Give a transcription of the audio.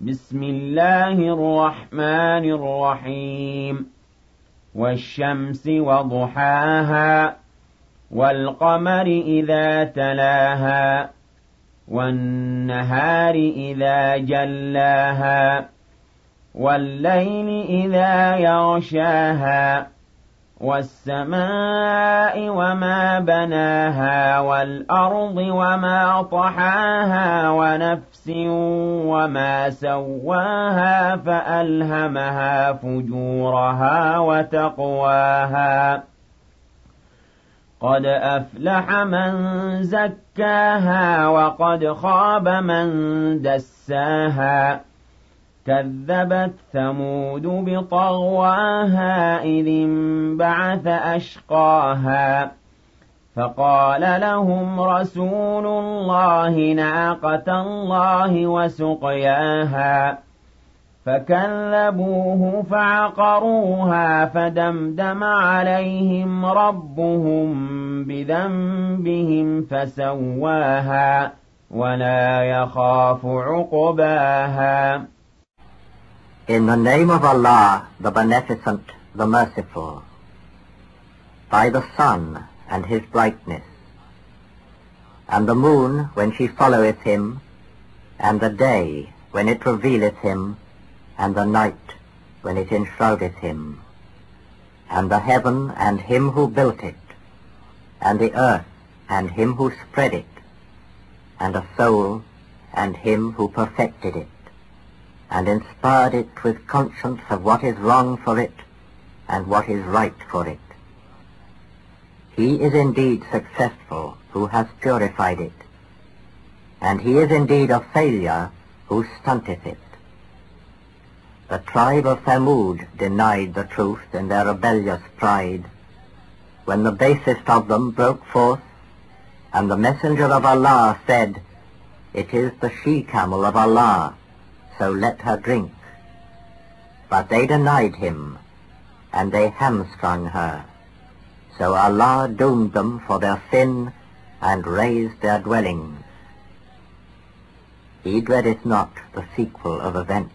بسم الله الرحمن الرحيم والشمس وضحاها والقمر إذا تلاها والنهار إذا جلاها والليل إذا يغشاها والسماء وما بناها والأرض وما طحاها ونفس وما سواها فألهمها فجورها وتقواها قد أفلح من زكاها وقد خاب من دساها كذبت ثمود بطغواها إذ انبعث أشقاها فقال لهم رسول الله ناقة الله وسقياها فكذبوه فعقروها فدمدم عليهم ربهم بذنبهم فسواها ولا يخاف عقباها. In the name of Allah, the Beneficent, the Merciful, by the sun and his brightness, and the moon when she followeth him, and the day when it revealeth him, and the night when it enshroudeth him, and the heaven and him who built it, and the earth and him who spread it, and a soul and him who perfected it, and inspired it with conscience of what is wrong for it and what is right for it. He is indeed successful who has purified it, and he is indeed a failure who stunteth it. The tribe of Thamud denied the truth in their rebellious pride, when the basest of them broke forth, and the messenger of Allah said, "It is the she-camel of Allah, so let her drink." But they denied him, and they hamstrung her. So Allah doomed them for their sin, and razed their dwellings. He dreadeth not the sequel of events.